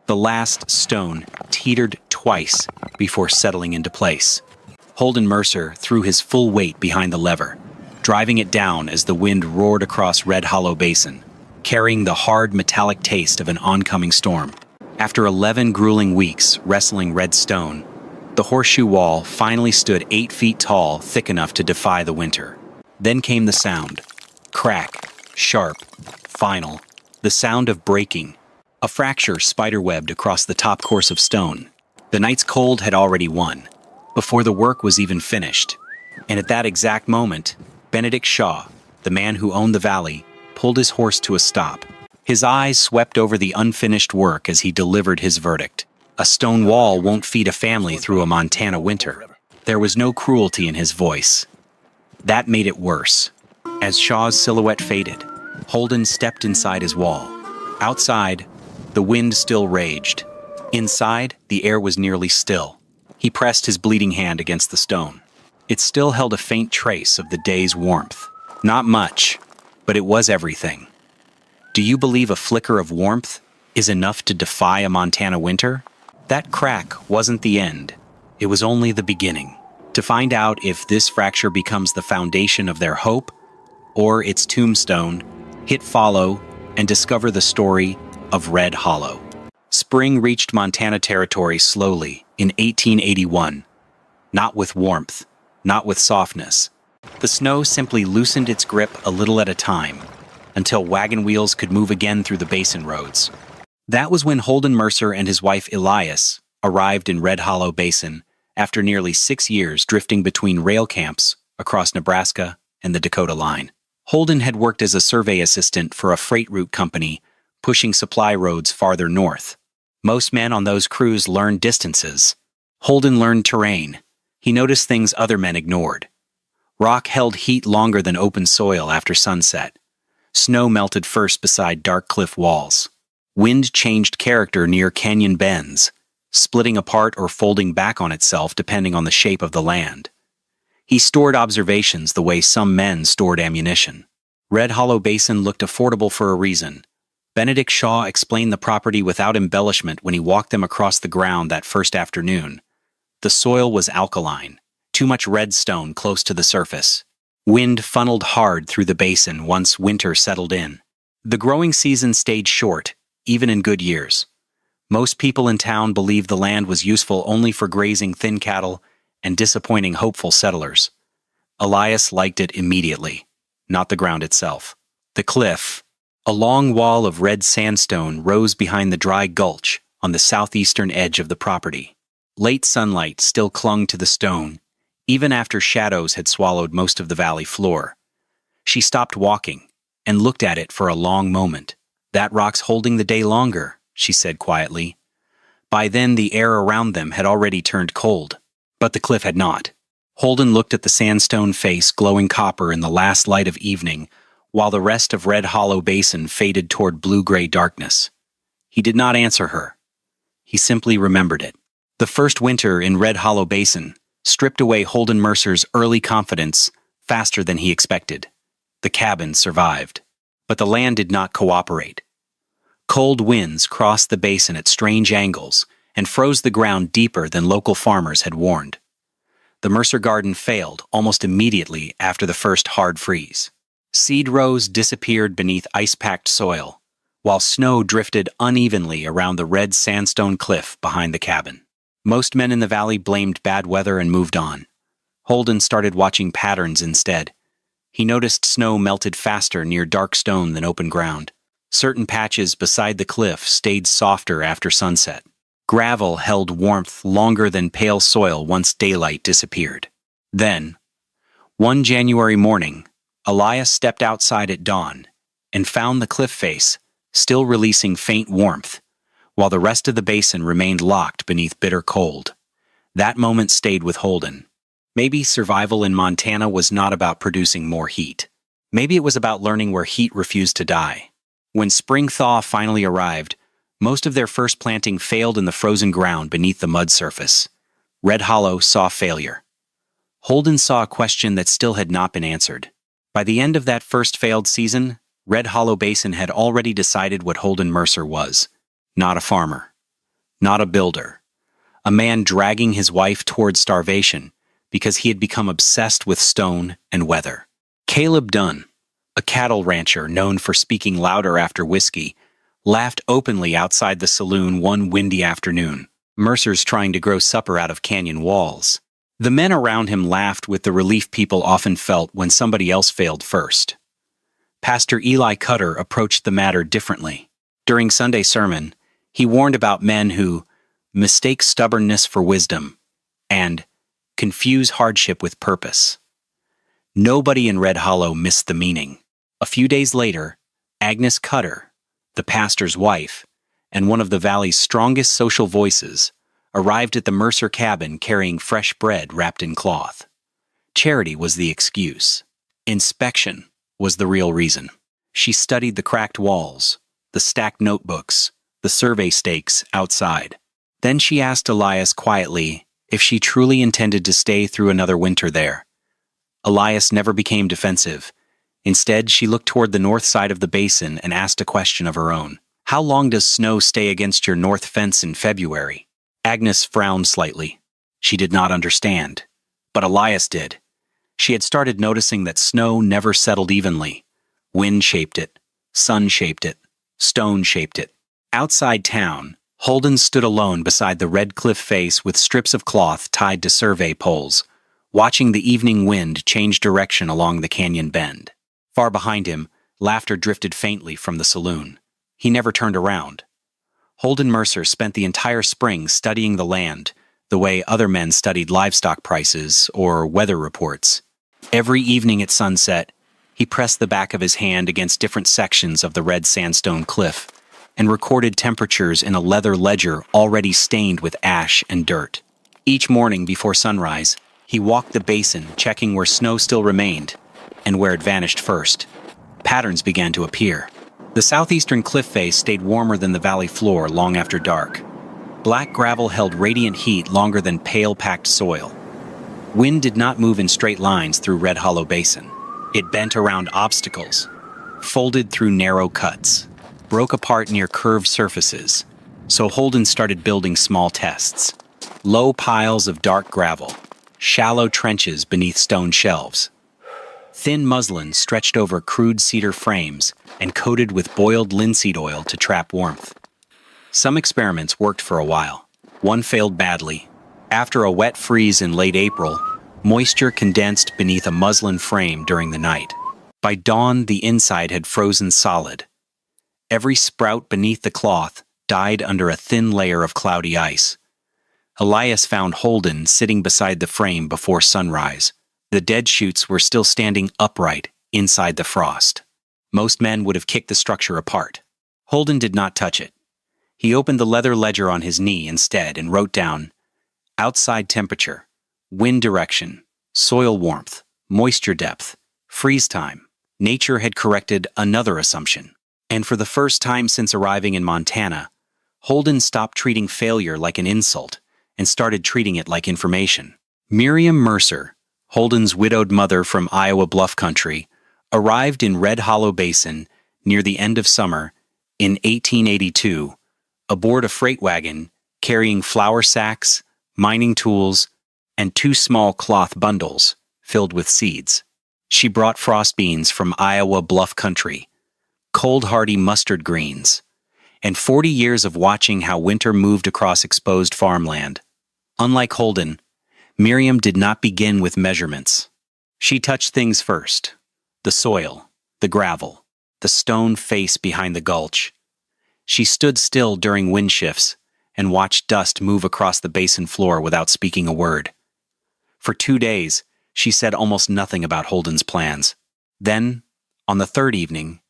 The last stone teetered twice before settling into place. Holden Mercer threw his full weight behind the lever, driving it down as the wind roared across Red Hollow Basin, carrying the hard metallic taste of an oncoming storm. After 11 grueling weeks wrestling red stone, the horseshoe wall finally stood 8 feet tall, thick enough to defy the winter. Then came the sound. Crack, sharp, final. The sound of breaking. A fracture spiderwebbed across the top course of stone. The night's cold had already won, before the work was even finished. And at that exact moment, Benedict Shaw, the man who owned the valley, pulled his horse to a stop. His eyes swept over the unfinished work as he delivered his verdict. A stone wall won't feed a family through a Montana winter. There was no cruelty in his voice. That made it worse. As Shaw's silhouette faded, Holden stepped inside his wall. Outside, the wind still raged. Inside, the air was nearly still. He pressed his bleeding hand against the stone. It still held a faint trace of the day's warmth. Not much, but it was everything. Do you believe a flicker of warmth is enough to defy a Montana winter? That crack wasn't the end. It was only the beginning. To find out if this fracture becomes the foundation of their hope or its tombstone, hit follow and discover the story of Red Hollow. Spring reached Montana territory slowly in 1881. Not with warmth, not with softness. The snow simply loosened its grip a little at a time, until wagon wheels could move again through the basin roads. That was when Holden Mercer and his wife Elias arrived in Red Hollow Basin after nearly 6 years drifting between rail camps across Nebraska and the Dakota line. Holden had worked as a survey assistant for a freight route company pushing supply roads farther north. Most men on those crews learned distances. Holden learned terrain. He noticed things other men ignored. Rock held heat longer than open soil after sunset. Snow melted first beside dark cliff walls. Wind changed character near canyon bends, splitting apart or folding back on itself depending on the shape of the land. He stored observations the way some men stored ammunition. Red Hollow Basin looked affordable for a reason. Benedict Shaw explained the property without embellishment when he walked them across the ground that first afternoon. The soil was alkaline, too much red stone close to the surface. Wind funneled hard through the basin once winter settled in. The growing season stayed short, even in good years. Most people in town believed the land was useful only for grazing thin cattle and disappointing hopeful settlers. Elias liked it immediately, not the ground itself. The cliff, a long wall of red sandstone, rose behind the dry gulch on the southeastern edge of the property. Late sunlight still clung to the stone, even after shadows had swallowed most of the valley floor. She stopped walking and looked at it for a long moment. "That rock's holding the day longer," she said quietly. By then the air around them had already turned cold, but the cliff had not. Holden looked at the sandstone face glowing copper in the last light of evening, while the rest of Red Hollow Basin faded toward blue-gray darkness. He did not answer her. He simply remembered it. The first winter in Red Hollow Basin stripped away Holden Mercer's early confidence faster than he expected. The cabin survived, but the land did not cooperate. Cold winds crossed the basin at strange angles and froze the ground deeper than local farmers had warned. The Mercer garden failed almost immediately after the first hard freeze. Seed rows disappeared beneath ice-packed soil, while snow drifted unevenly around the red sandstone cliff behind the cabin. Most men in the valley blamed bad weather and moved on. Holden started watching patterns instead. He noticed snow melted faster near dark stone than open ground. Certain patches beside the cliff stayed softer after sunset. Gravel held warmth longer than pale soil once daylight disappeared. Then, one January morning, Elias stepped outside at dawn and found the cliff face still releasing faint warmth, while the rest of the basin remained locked beneath bitter cold. That moment stayed with Holden. Maybe survival in Montana was not about producing more heat. Maybe it was about learning where heat refused to die. When spring thaw finally arrived, most of their first planting failed in the frozen ground beneath the mud surface. Red Hollow saw failure. Holden saw a question that still had not been answered. By the end of that first failed season, Red Hollow Basin had already decided what Holden Mercer was: not a farmer. not a builder. A man dragging his wife toward starvation because he had become obsessed with stone and weather. Caleb Dunn, a cattle rancher known for speaking louder after whiskey, laughed openly outside the saloon one windy afternoon. Mercer's trying to grow supper out of canyon walls. The men around him laughed with the relief people often felt when somebody else failed first. Pastor Eli Cutter approached the matter differently. During Sunday sermon, he warned about men who mistake stubbornness for wisdom and confuse hardship with purpose. Nobody in Red Hollow missed the meaning. A few days later, Agnes Cutter, the pastor's wife, and one of the valley's strongest social voices, arrived at the Mercer cabin carrying fresh bread wrapped in cloth. Charity was the excuse. Inspection was the real reason. She studied the cracked walls, the stacked notebooks, the survey stakes outside. Then she asked Elias quietly if she truly intended to stay through another winter there. Elias never became defensive. Instead, she looked toward the north side of the basin and asked a question of her own. How long does snow stay against your north fence in February? Agnes frowned slightly. She did not understand. But Elias did. She had started noticing that snow never settled evenly. Wind shaped it. Sun shaped it. Stone shaped it. Outside town, Holden stood alone beside the red cliff face with strips of cloth tied to survey poles, watching the evening wind change direction along the canyon bend. Far behind him, laughter drifted faintly from the saloon. He never turned around. Holden Mercer spent the entire spring studying the land, the way other men studied livestock prices or weather reports. Every evening at sunset, he pressed the back of his hand against different sections of the red sandstone cliff and recorded temperatures in a leather ledger already stained with ash and dirt. Each morning before sunrise, he walked the basin, checking where snow still remained and where it vanished first. Patterns began to appear. The southeastern cliff face stayed warmer than the valley floor long after dark. Black gravel held radiant heat longer than pale-packed soil. Wind did not move in straight lines through Red Hollow Basin. It bent around obstacles, folded through narrow cuts, broke apart near curved surfaces. So Holden started building small tests. Low piles of dark gravel, shallow trenches beneath stone shelves. Thin muslin stretched over crude cedar frames and coated with boiled linseed oil to trap warmth. Some experiments worked for a while. One failed badly. After a wet freeze in late April, moisture condensed beneath a muslin frame during the night. By dawn, the inside had frozen solid. Every sprout beneath the cloth died under a thin layer of cloudy ice. Elias found Holden sitting beside the frame before sunrise. The dead shoots were still standing upright inside the frost. Most men would have kicked the structure apart. Holden did not touch it. He opened the leather ledger on his knee instead and wrote down outside temperature, wind direction, soil warmth, moisture depth, freeze time. Nature had corrected another assumption. And for the first time since arriving in Montana, Holden stopped treating failure like an insult and started treating it like information. Miriam Mercer, Holden's widowed mother from Iowa Bluff Country, arrived in Red Hollow Basin near the end of summer in 1882 aboard a freight wagon carrying flour sacks, mining tools, and 2 small cloth bundles filled with seeds. She brought frost beans from Iowa Bluff Country, cold hardy mustard greens, and 40 years of watching how winter moved across exposed farmland. Unlike Holden, Miriam did not begin with measurements. She touched things first: the soil, the gravel, the stone face behind the gulch. She stood still during wind shifts and watched dust move across the basin floor without speaking a word. For 2 days, she said almost nothing about Holden's plans. Then, on the third evening,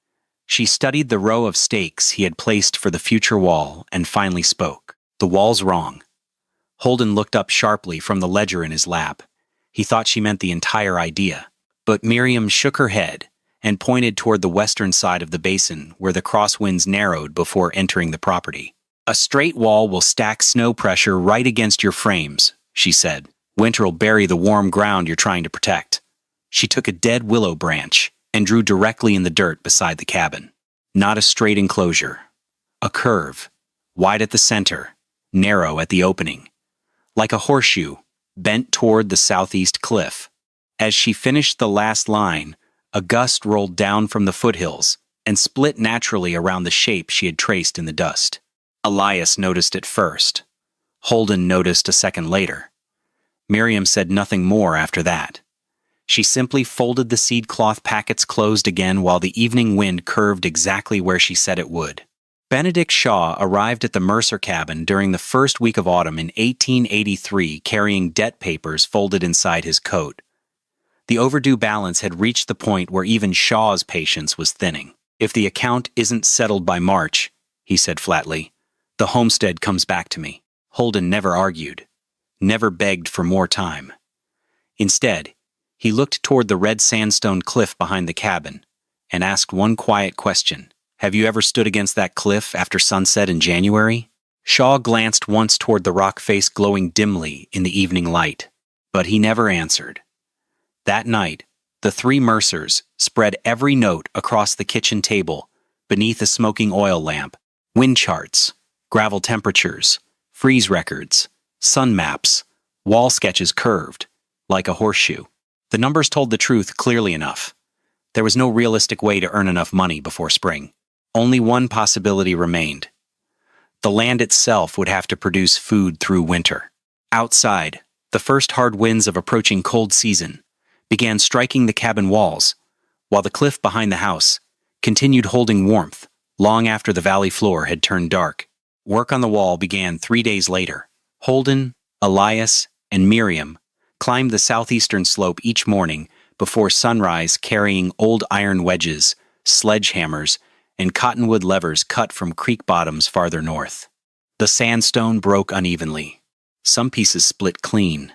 she studied the row of stakes he had placed for the future wall and finally spoke. "The wall's wrong." Holden looked up sharply from the ledger in his lap. He thought she meant the entire idea. But Miriam shook her head and pointed toward the western side of the basin where the crosswinds narrowed before entering the property. "A straight wall will stack snow pressure right against your frames," she said. "Winter will bury the warm ground you're trying to protect." She took a dead willow branch and drew directly in the dirt beside the cabin. Not a straight enclosure. A curve, wide at the center, narrow at the opening, like a horseshoe bent toward the southeast cliff. As she finished the last line, a gust rolled down from the foothills and split naturally around the shape she had traced in the dust. Elias noticed it first. Holden noticed a second later. Miriam said nothing more after that. She simply folded the seed cloth packets closed again while the evening wind curved exactly where she said it would. Benedict Shaw arrived at the Mercer cabin during the first week of autumn in 1883 carrying debt papers folded inside his coat. The overdue balance had reached the point where even Shaw's patience was thinning. "If the account isn't settled by March," he said flatly, "the homestead comes back to me." Holden never argued, never begged for more time. Instead, he looked toward the red sandstone cliff behind the cabin and asked one quiet question. "Have you ever stood against that cliff after sunset in January?" Shaw glanced once toward the rock face glowing dimly in the evening light, but he never answered. That night, the three Mercers spread every note across the kitchen table beneath a smoking oil lamp: wind charts, gravel temperatures, freeze records, sun maps, wall sketches curved like a horseshoe. The numbers told the truth clearly enough. There was no realistic way to earn enough money before spring. Only one possibility remained. The land itself would have to produce food through winter. Outside, the first hard winds of approaching cold season began striking the cabin walls, while the cliff behind the house continued holding warmth long after the valley floor had turned dark. Work on the wall began 3 days later. Holden, Elias, and Miriam climbed the southeastern slope each morning before sunrise carrying old iron wedges, sledgehammers, and cottonwood levers cut from creek bottoms farther north. The sandstone broke unevenly. Some pieces split clean.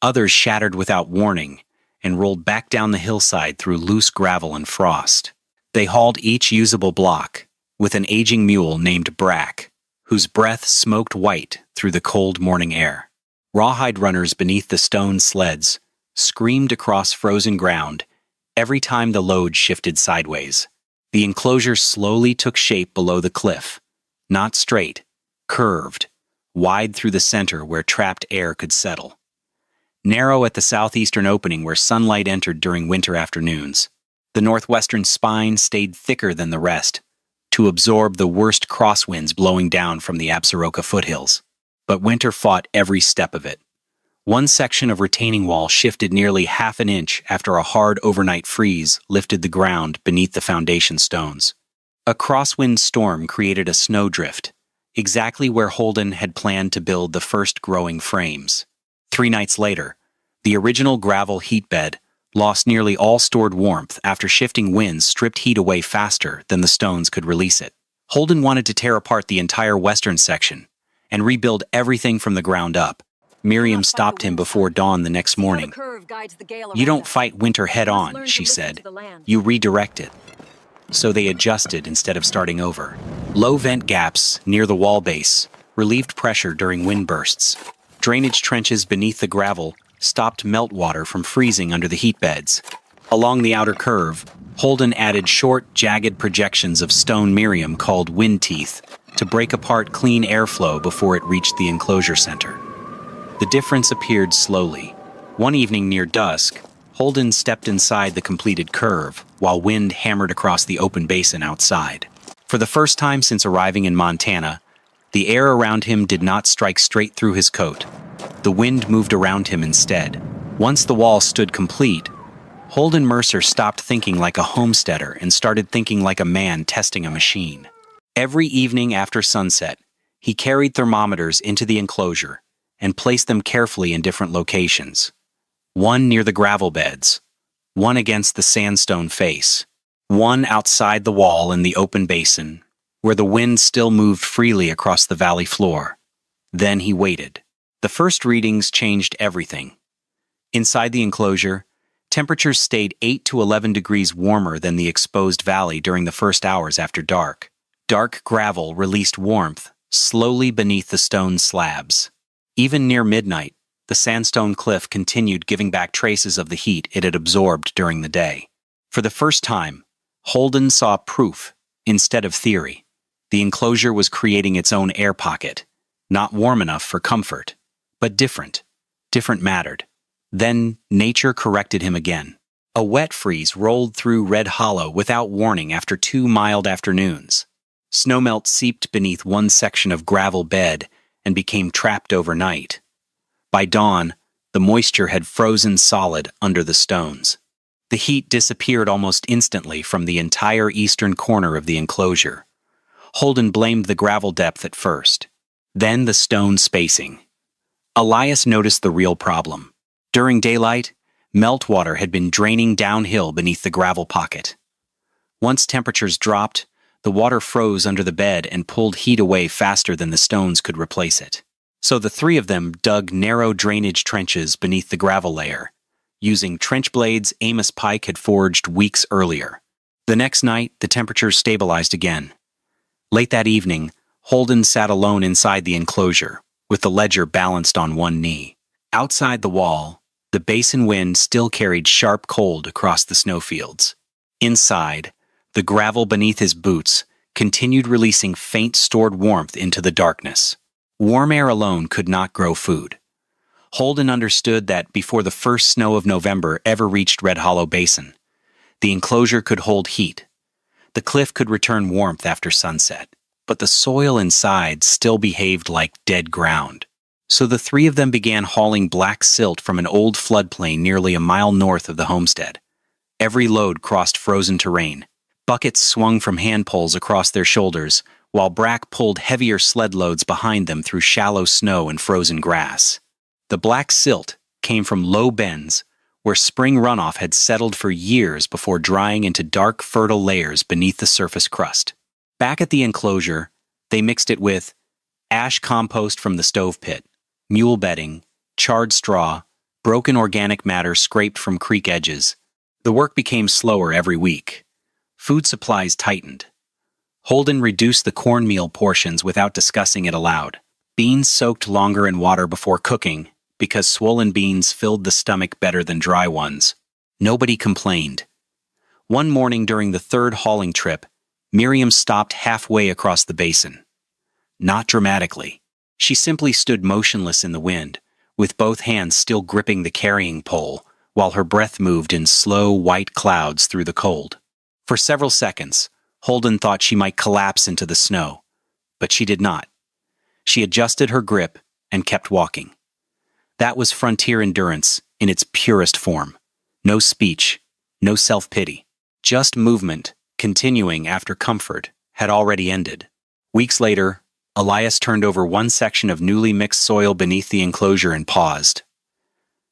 Others shattered without warning and rolled back down the hillside through loose gravel and frost. They hauled each usable block with an aging mule named Brack, whose breath smoked white through the cold morning air. Rawhide runners beneath the stone sleds screamed across frozen ground every time the load shifted sideways. The enclosure slowly took shape below the cliff, not straight, curved, wide through the center where trapped air could settle. Narrow at the southeastern opening where sunlight entered during winter afternoons. The northwestern spine stayed thicker than the rest, to absorb the worst crosswinds blowing down from the Absaroka foothills. But winter fought every step of it. One section of retaining wall shifted nearly half an inch after a hard overnight freeze lifted the ground beneath the foundation stones. A crosswind storm created a snowdrift, exactly where Holden had planned to build the first growing frames. 3 nights later, the original gravel heat bed lost nearly all stored warmth after shifting winds stripped heat away faster than the stones could release it. Holden wanted to tear apart the entire western section and rebuild everything from the ground up. Miriam stopped him before dawn the next morning. "You don't fight winter head-on," she said. "You redirect it." So they adjusted instead of starting over. Low vent gaps near the wall base relieved pressure during wind bursts. Drainage trenches beneath the gravel stopped meltwater from freezing under the heat beds. Along the outer curve, Holden added short, jagged projections of stone Miriam called wind teeth to break apart clean airflow before it reached the enclosure center. The difference appeared slowly. One evening near dusk, Holden stepped inside the completed curve while wind hammered across the open basin outside. For the first time since arriving in Montana, the air around him did not strike straight through his coat. The wind moved around him instead. Once the wall stood complete, Holden Mercer stopped thinking like a homesteader and started thinking like a man testing a machine. Every evening after sunset, he carried thermometers into the enclosure and placed them carefully in different locations. One near the gravel beds, one against the sandstone face, one outside the wall in the open basin, where the wind still moved freely across the valley floor. Then he waited. The first readings changed everything. Inside the enclosure, temperatures stayed 8 to 11 degrees warmer than the exposed valley during the first hours after dark. Dark gravel released warmth slowly beneath the stone slabs. Even near midnight, the sandstone cliff continued giving back traces of the heat it had absorbed during the day. For the first time, Holden saw proof instead of theory. The enclosure was creating its own air pocket, Not warm enough for comfort, but different. Different mattered. Then nature corrected him again. A wet freeze rolled through Red Hollow without warning after 2 mild afternoons. Snowmelt seeped beneath one section of gravel bed and became trapped overnight. By dawn, the moisture had frozen solid under the stones. The heat disappeared almost instantly from the entire eastern corner of the enclosure. Holden blamed the gravel depth at first, then the stone spacing. Elias noticed the real problem. During daylight, meltwater had been draining downhill beneath the gravel pocket. Once temperatures dropped, the water froze under the bed and pulled heat away faster than the stones could replace it. So the three of them dug narrow drainage trenches beneath the gravel layer, using trench blades Amos Pike had forged weeks earlier. The next night, the temperatures stabilized again. Late that evening, Holden sat alone inside the enclosure, with the ledger balanced on one knee. Outside the wall, the basin wind still carried sharp cold across the snowfields. Inside, the gravel beneath his boots continued releasing faint stored warmth into the darkness. Warm air alone could not grow food. Holden understood that before the first snow of November ever reached Red Hollow Basin, the enclosure could hold heat. The cliff could return warmth after sunset, but the soil inside still behaved like dead ground. So the three of them began hauling black silt from an old floodplain nearly a mile north of the homestead. Every load crossed frozen terrain. Buckets swung from hand poles across their shoulders, while Brack pulled heavier sled loads behind them through shallow snow and frozen grass. The black silt came from low bends, where spring runoff had settled for years before drying into dark, fertile layers beneath the surface crust. Back at the enclosure, they mixed it with ash compost from the stove pit, mule bedding, charred straw, broken organic matter scraped from creek edges. The work became slower every week. Food supplies tightened. Holden reduced the cornmeal portions without discussing it aloud. Beans soaked longer in water before cooking, because swollen beans filled the stomach better than dry ones. Nobody complained. One morning during the third hauling trip, Miriam stopped halfway across the basin. Not dramatically. She simply stood motionless in the wind, with both hands still gripping the carrying pole, while her breath moved in slow, white clouds through the cold. For several seconds, Holden thought she might collapse into the snow, but she did not. She adjusted her grip and kept walking. That was frontier endurance in its purest form. No speech, no self-pity, just movement, continuing after comfort had already ended. Weeks later, Elias turned over one section of newly mixed soil beneath the enclosure and paused.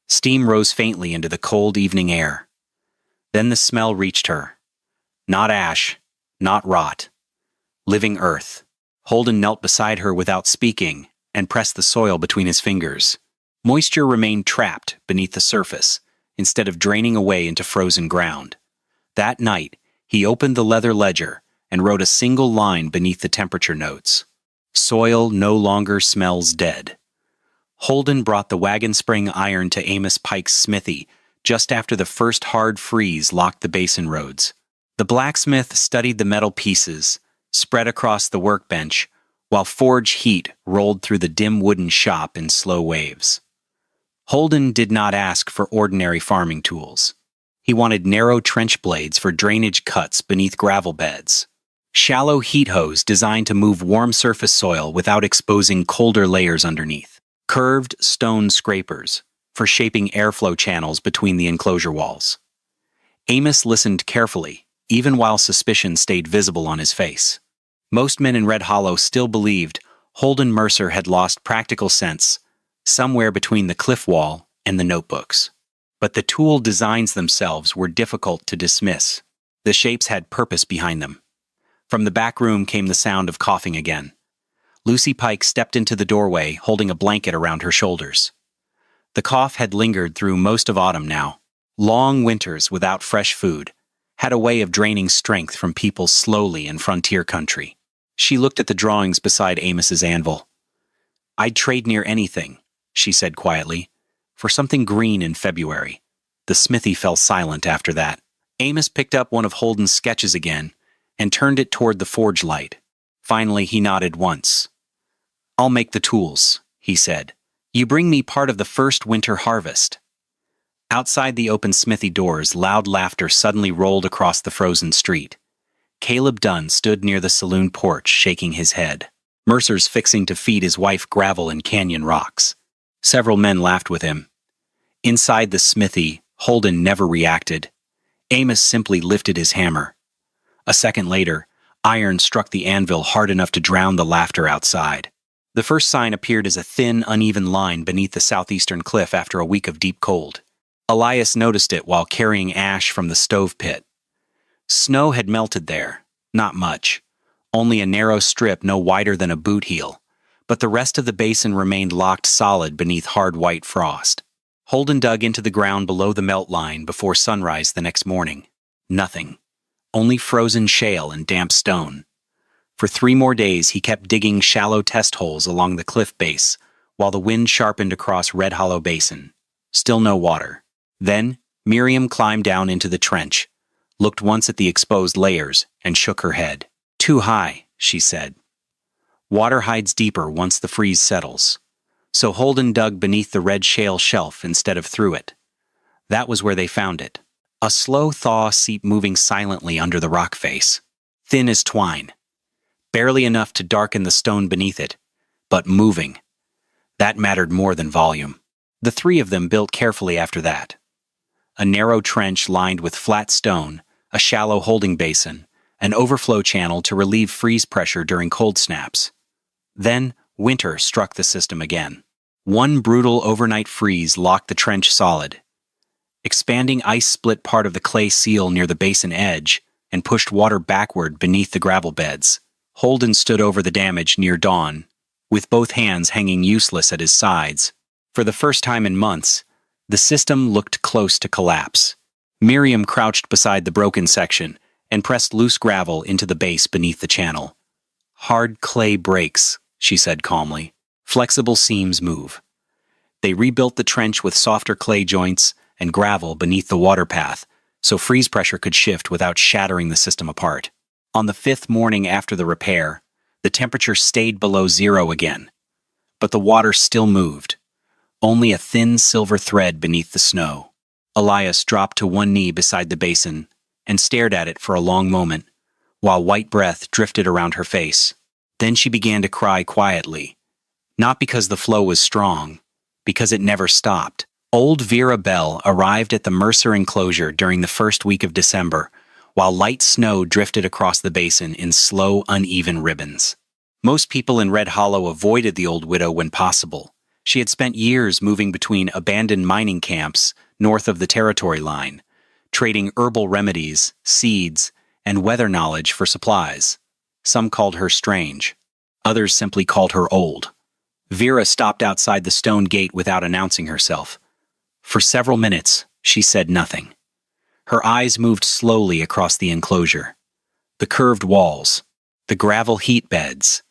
Steam rose faintly into the cold evening air. Then the smell reached her. Not ash, not rot. Living earth. Holden knelt beside her without speaking and pressed the soil between his fingers. Moisture remained trapped beneath the surface, instead of draining away into frozen ground. That night, he opened the leather ledger and wrote a single line beneath the temperature notes. Soil no longer smells dead. Holden brought the wagon spring iron to Amos Pike's smithy just after the first hard freeze locked the basin roads. The blacksmith studied the metal pieces, spread across the workbench, while forge heat rolled through the dim wooden shop in slow waves. Holden did not ask for ordinary farming tools. He wanted narrow trench blades for drainage cuts beneath gravel beds, shallow heat hose designed to move warm surface soil without exposing colder layers underneath, curved stone scrapers for shaping airflow channels between the enclosure walls. Amos listened carefully, even while suspicion stayed visible on his face. Most men in Red Hollow still believed Holden Mercer had lost practical sense somewhere between the cliff wall and the notebooks. But the tool designs themselves were difficult to dismiss. The shapes had purpose behind them. From the back room came the sound of coughing again. Lucy Pike stepped into the doorway, holding a blanket around her shoulders. The cough had lingered through most of autumn now. Long winters without fresh food had a way of draining strength from people slowly in frontier country. She looked at the drawings beside Amos's anvil. "I'd trade near anything," she said quietly, "for something green in February." The smithy fell silent after that. Amos picked up one of Holden's sketches again and turned it toward the forge light. Finally, he nodded once. "I'll make the tools," he said. "You bring me part of the first winter harvest." Outside the open smithy doors, loud laughter suddenly rolled across the frozen street. Caleb Dunn stood near the saloon porch, shaking his head. Mercer's fixing to feed his wife gravel and canyon rocks. Several men laughed with him. Inside the smithy, Holden never reacted. Amos simply lifted his hammer. A second later, iron struck the anvil hard enough to drown the laughter outside. The first sign appeared as a thin, uneven line beneath the southeastern cliff after a week of deep cold. Elias noticed it while carrying ash from the stove pit. Snow had melted there, not much, only a narrow strip no wider than a boot heel, but the rest of the basin remained locked solid beneath hard white frost. Holden dug into the ground below the melt line before sunrise the next morning. Nothing. Only frozen shale and damp stone. For 3 more days he kept digging shallow test holes along the cliff base while the wind sharpened across Red Hollow Basin. Still no water. Then Miriam climbed down into the trench, looked once at the exposed layers, and shook her head. "Too high," she said. "Water hides deeper once the freeze settles." So Holden dug beneath the red shale shelf instead of through it. That was where they found it. A slow thaw seep moving silently under the rock face. Thin as twine. Barely enough to darken the stone beneath it, but moving. That mattered more than volume. The 3 of them built carefully after that. A narrow trench lined with flat stone, a shallow holding basin, an overflow channel to relieve freeze pressure during cold snaps. Then winter struck the system again. One brutal overnight freeze locked the trench solid. Expanding ice split part of the clay seal near the basin edge and pushed water backward beneath the gravel beds. Holden stood over the damage near dawn, with both hands hanging useless at his sides. For the first time in months, the system looked close to collapse. Miriam crouched beside the broken section and pressed loose gravel into the base beneath the channel. "Hard clay breaks," she said calmly. "Flexible seams move." They rebuilt the trench with softer clay joints and gravel beneath the water path, so freeze pressure could shift without shattering the system apart. On the 5th morning after the repair, the temperature stayed below 0 again. But the water still moved, only a thin silver thread beneath the snow. Elias dropped to one knee beside the basin and stared at it for a long moment, while white breath drifted around her face. Then she began to cry quietly, not because the flow was strong, because it never stopped. Old Vera Bell arrived at the Mercer enclosure during the first week of December, while light snow drifted across the basin in slow, uneven ribbons. Most people in Red Hollow avoided the old widow when possible. She had spent years moving between abandoned mining camps north of the territory line, trading herbal remedies, seeds, and weather knowledge for supplies. Some called her strange. Others simply called her old. Vera stopped outside the stone gate without announcing herself. For several minutes, she said nothing. Her eyes moved slowly across the enclosure. The curved walls, the gravel heat beds,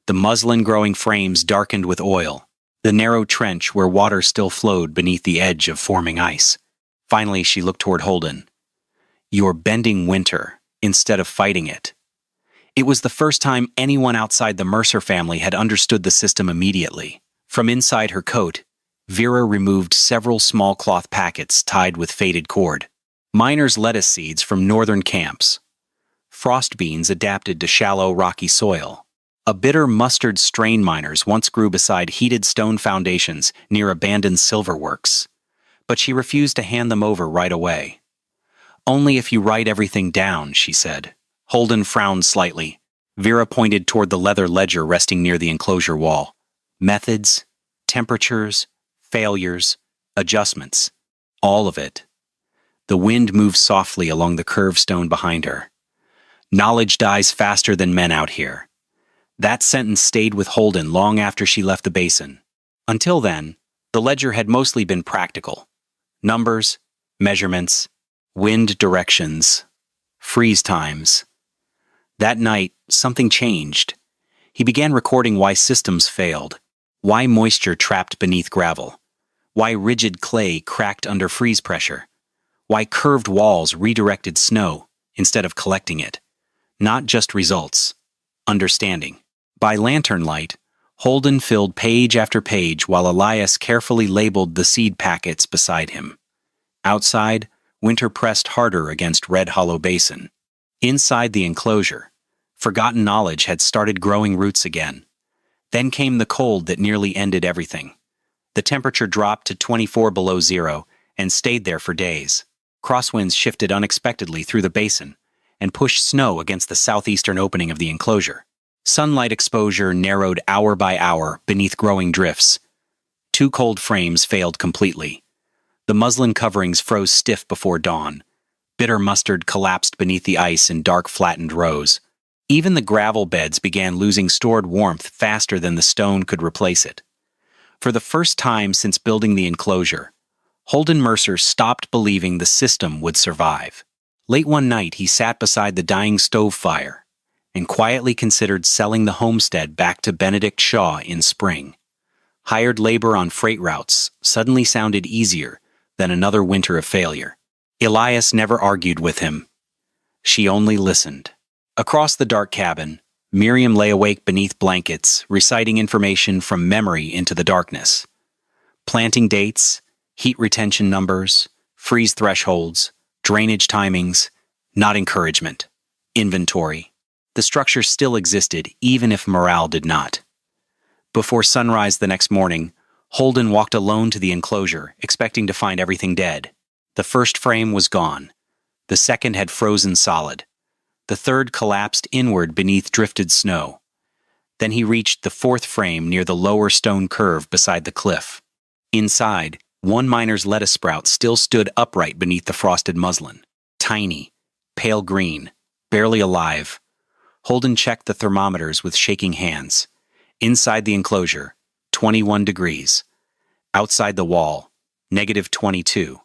the muslin-growing frames darkened with oil, the narrow trench where water still flowed beneath the edge of forming ice. Finally, she looked toward Holden. "You're bending winter instead of fighting it." It was the first time anyone outside the Mercer family had understood the system immediately. From inside her coat, Vera removed several small cloth packets tied with faded cord. Miners' lettuce seeds from northern camps. Frost beans adapted to shallow, rocky soil. A bitter mustard strain miners once grew beside heated stone foundations near abandoned silver works. But she refused to hand them over right away. "Only if you write everything down," she said. Holden frowned slightly. Vera pointed toward the leather ledger resting near the enclosure wall. "Methods, temperatures, failures, adjustments. All of it." The wind moved softly along the curved stone behind her. "Knowledge dies faster than men out here." That sentence stayed with Holden long after she left the basin. Until then, the ledger had mostly been practical. Numbers, measurements, wind directions, freeze times. That night, something changed. He began recording why systems failed, why moisture trapped beneath gravel, why rigid clay cracked under freeze pressure, why curved walls redirected snow instead of collecting it. Not just results, understanding. By lantern light, Holden filled page after page while Elias carefully labeled the seed packets beside him. Outside, winter pressed harder against Red Hollow Basin. Inside the enclosure, forgotten knowledge had started growing roots again. Then came the cold that nearly ended everything. The temperature dropped to 24 below zero and stayed there for days. Crosswinds shifted unexpectedly through the basin and pushed snow against the southeastern opening of the enclosure. Sunlight exposure narrowed hour by hour beneath growing drifts. 2 cold frames failed completely. The muslin coverings froze stiff before dawn. Bitter mustard collapsed beneath the ice in dark flattened rows. Even the gravel beds began losing stored warmth faster than the stone could replace it. For the first time since building the enclosure, Holden Mercer stopped believing the system would survive. Late one night, he sat beside the dying stove fire and quietly considered selling the homestead back to Benedict Shaw in spring. Hired labor on freight routes suddenly sounded easier than another winter of failure. Elias never argued with him. She only listened. Across the dark cabin, Miriam lay awake beneath blankets, reciting information from memory into the darkness. Planting dates, heat retention numbers, freeze thresholds, drainage timings, not encouragement. Inventory. The structure still existed, even if morale did not. Before sunrise the next morning, Holden walked alone to the enclosure, expecting to find everything dead. The first frame was gone. The second had frozen solid. The third collapsed inward beneath drifted snow. Then he reached the 4th frame near the lower stone curve beside the cliff. Inside, one miner's lettuce sprout still stood upright beneath the frosted muslin. Tiny, pale green, barely alive. Holden checked the thermometers with shaking hands. Inside the enclosure, 21 degrees. Outside the wall, -22.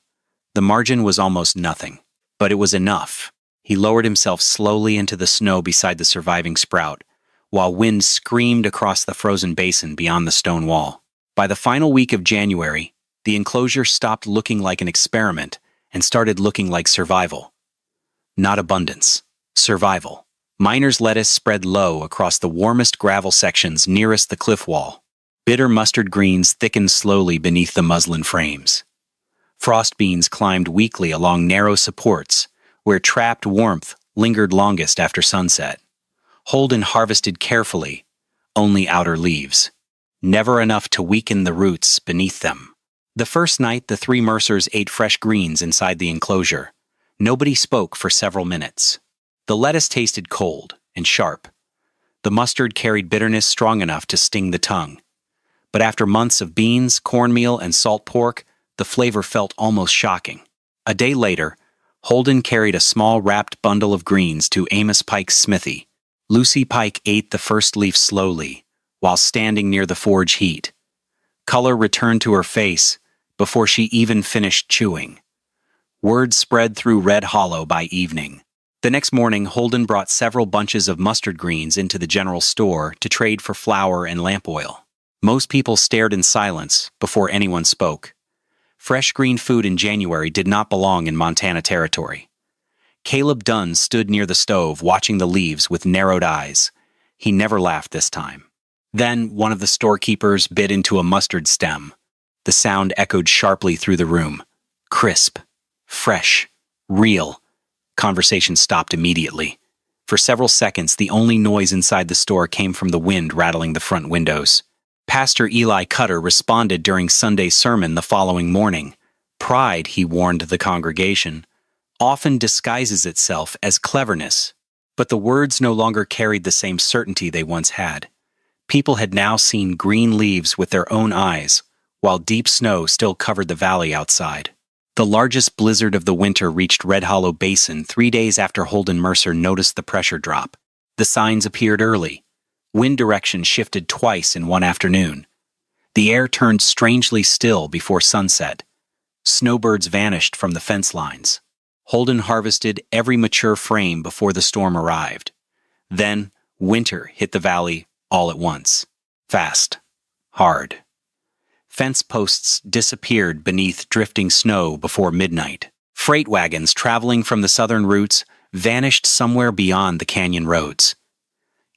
The margin was almost nothing, but it was enough. He lowered himself slowly into the snow beside the surviving sprout, while wind screamed across the frozen basin beyond the stone wall. By the final week of January, the enclosure stopped looking like an experiment and started looking like survival. Not abundance, survival. Miner's lettuce spread low across the warmest gravel sections nearest the cliff wall. Bitter mustard greens thickened slowly beneath the muslin frames. Frost beans climbed weakly along narrow supports, where trapped warmth lingered longest after sunset. Holden harvested carefully, only outer leaves. Never enough to weaken the roots beneath them. The first night, the 3 Mercers ate fresh greens inside the enclosure. Nobody spoke for several minutes. The lettuce tasted cold and sharp. The mustard carried bitterness strong enough to sting the tongue. But after months of beans, cornmeal, and salt pork, the flavor felt almost shocking. A day later, Holden carried a small wrapped bundle of greens to Amos Pike's smithy. Lucy Pike ate the first leaf slowly, while standing near the forge heat. Color returned to her face before she even finished chewing. Word spread through Red Hollow by evening. The next morning, Holden brought several bunches of mustard greens into the general store to trade for flour and lamp oil. Most people stared in silence before anyone spoke. Fresh green food in January did not belong in Montana territory. Caleb Dunn stood near the stove, watching the leaves with narrowed eyes. He never laughed this time. Then one of the storekeepers bit into a mustard stem. The sound echoed sharply through the room. Crisp, fresh, real. Conversation stopped immediately. For several seconds, the only noise inside the store came from the wind rattling the front windows. Pastor Eli Cutter responded during Sunday's sermon the following morning. Pride, he warned the congregation, often disguises itself as cleverness, but the words no longer carried the same certainty they once had. People had now seen green leaves with their own eyes, while deep snow still covered the valley outside. The largest blizzard of the winter reached Red Hollow Basin 3 days after Holden Mercer noticed the pressure drop. The signs appeared early. Wind direction shifted twice in one afternoon. The air turned strangely still before sunset. Snowbirds vanished from the fence lines. Holden harvested every mature frame before the storm arrived. Then, winter hit the valley all at once. Fast. Hard. Fence posts disappeared beneath drifting snow before midnight. Freight wagons traveling from the southern routes vanished somewhere beyond the canyon roads.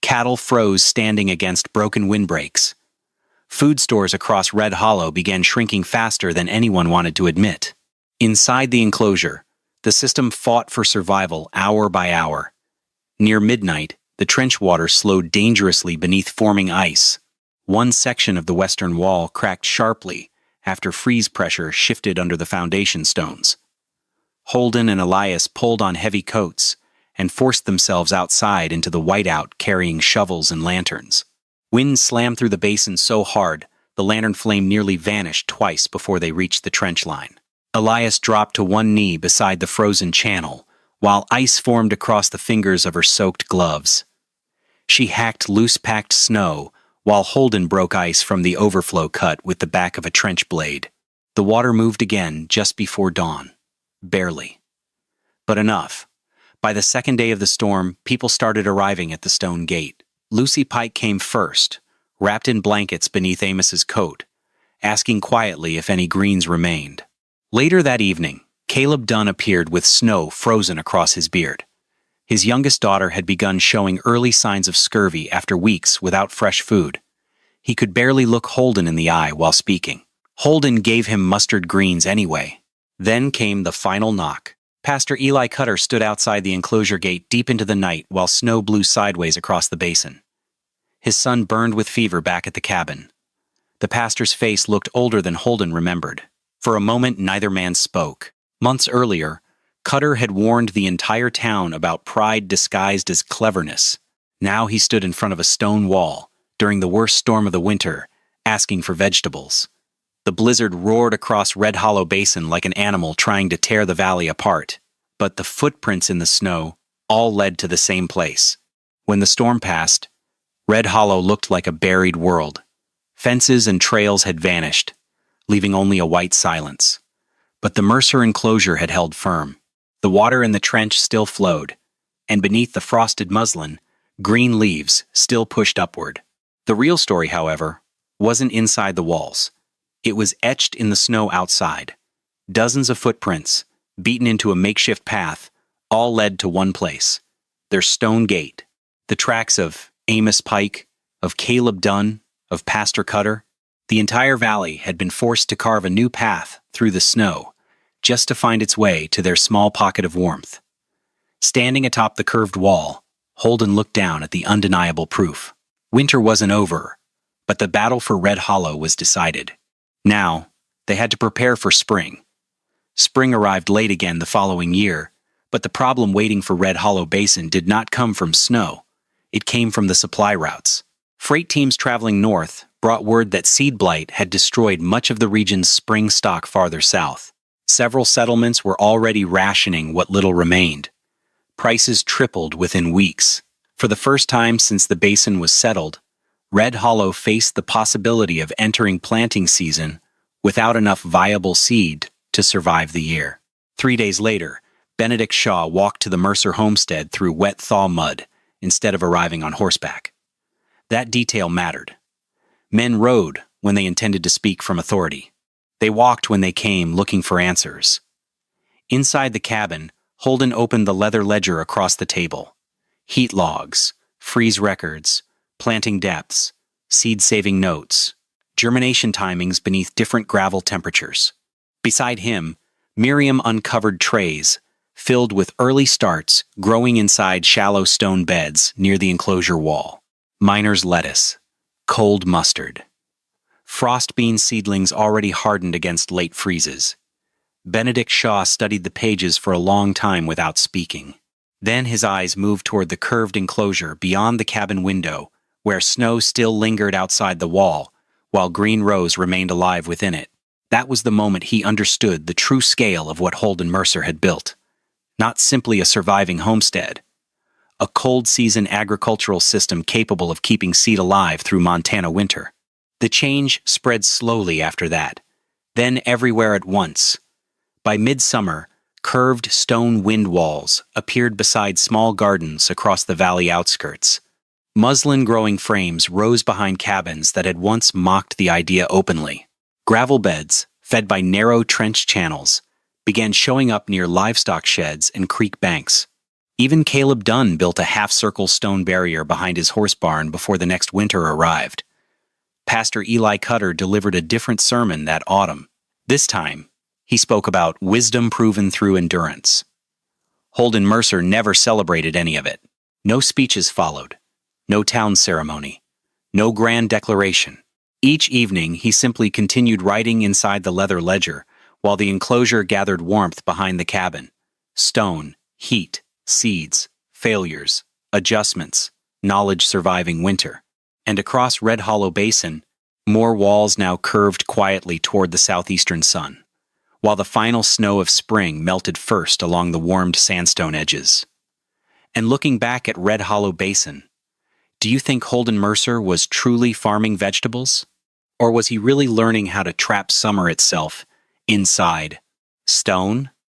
Cattle froze standing against broken windbreaks. Food stores across Red Hollow began shrinking faster than anyone wanted to admit. Inside the enclosure, the system fought for survival hour by hour. Near midnight, the trench water slowed dangerously beneath forming ice. One section of the western wall cracked sharply after freeze pressure shifted under the foundation stones. Holden and Elias pulled on heavy coats and forced themselves outside into the whiteout carrying shovels and lanterns. Wind slammed through the basin so hard, the lantern flame nearly vanished twice before they reached the trench line. Elias dropped to one knee beside the frozen channel, while ice formed across the fingers of her soaked gloves. She hacked loose-packed snow, while Holden broke ice from the overflow cut with the back of a trench blade. The water moved again just before dawn. Barely. But enough. By the second day of the storm, people started arriving at the stone gate. Lucy Pike came first, wrapped in blankets beneath Amos's coat, asking quietly if any greens remained. Later that evening, Caleb Dunn appeared with snow frozen across his beard. His youngest daughter had begun showing early signs of scurvy after weeks without fresh food. He could barely look Holden in the eye while speaking. Holden gave him mustard greens anyway. Then came the final knock. Pastor Eli Cutter stood outside the enclosure gate deep into the night while snow blew sideways across the basin. His son burned with fever back at the cabin. The pastor's face looked older than Holden remembered. For a moment, neither man spoke. Months earlier, Cutter had warned the entire town about pride disguised as cleverness. Now he stood in front of a stone wall, during the worst storm of the winter, asking for vegetables. The blizzard roared across Red Hollow Basin like an animal trying to tear the valley apart. But the footprints in the snow all led to the same place. When the storm passed, Red Hollow looked like a buried world. Fences and trails had vanished, leaving only a white silence. But the Mercer enclosure had held firm. The water in the trench still flowed, and beneath the frosted muslin, green leaves still pushed upward. The real story, however, wasn't inside the walls. It was etched in the snow outside. Dozens of footprints, beaten into a makeshift path, all led to one place, their stone gate. The tracks of Amos Pike, of Caleb Dunn, of Pastor Cutter. The entire valley had been forced to carve a new path through the snow, just to find its way to their small pocket of warmth. Standing atop the curved wall, Holden looked down at the undeniable proof. Winter wasn't over, but the battle for Red Hollow was decided. Now, they had to prepare for spring. Spring arrived late again the following year, but the problem waiting for Red Hollow Basin did not come from snow. It came from the supply routes. Freight teams traveling north brought word that seed blight had destroyed much of the region's spring stock farther south. Several settlements were already rationing what little remained. Prices tripled within weeks. For the first time since the basin was settled, Red Hollow faced the possibility of entering planting season without enough viable seed to survive the year. 3 days later, Benedict Shaw walked to the Mercer homestead through wet thaw mud instead of arriving on horseback. That detail mattered. Men rode when they intended to speak from authority. They walked when they came looking for answers. Inside the cabin, Holden opened the leather ledger across the table. Heat logs, freeze records, planting depths, seed-saving notes, germination timings beneath different gravel temperatures. Beside him, Miriam uncovered trays filled with early starts growing inside shallow stone beds near the enclosure wall. Miner's lettuce, cold mustard, frost bean seedlings already hardened against late freezes. Benedict Shaw studied the pages for a long time without speaking. Then his eyes moved toward the curved enclosure beyond the cabin window, where snow still lingered outside the wall, while green rose remained alive within it. That was the moment he understood the true scale of what Holden Mercer had built. Not simply a surviving homestead, a cold-season agricultural system capable of keeping seed alive through Montana winter. The change spread slowly after that, then everywhere at once. By midsummer, curved stone wind walls appeared beside small gardens across the valley outskirts. Muslin-growing frames rose behind cabins that had once mocked the idea openly. Gravel beds, fed by narrow trench channels, began showing up near livestock sheds and creek banks. Even Caleb Dunn built a half-circle stone barrier behind his horse barn before the next winter arrived. Pastor Eli Cutter delivered a different sermon that autumn. This time, he spoke about wisdom proven through endurance. Holden Mercer never celebrated any of it. No speeches followed. No town ceremony. No grand declaration. Each evening, he simply continued writing inside the leather ledger, while the enclosure gathered warmth behind the cabin. Stone, heat, seeds, failures, adjustments, knowledge surviving winter. And across Red Hollow Basin, more walls now curved quietly toward the southeastern sun, while the final snow of spring melted first along the warmed sandstone edges. And looking back at Red Hollow Basin, do you think Holden Mercer was truly farming vegetables? Or was he really learning how to trap summer itself inside stone?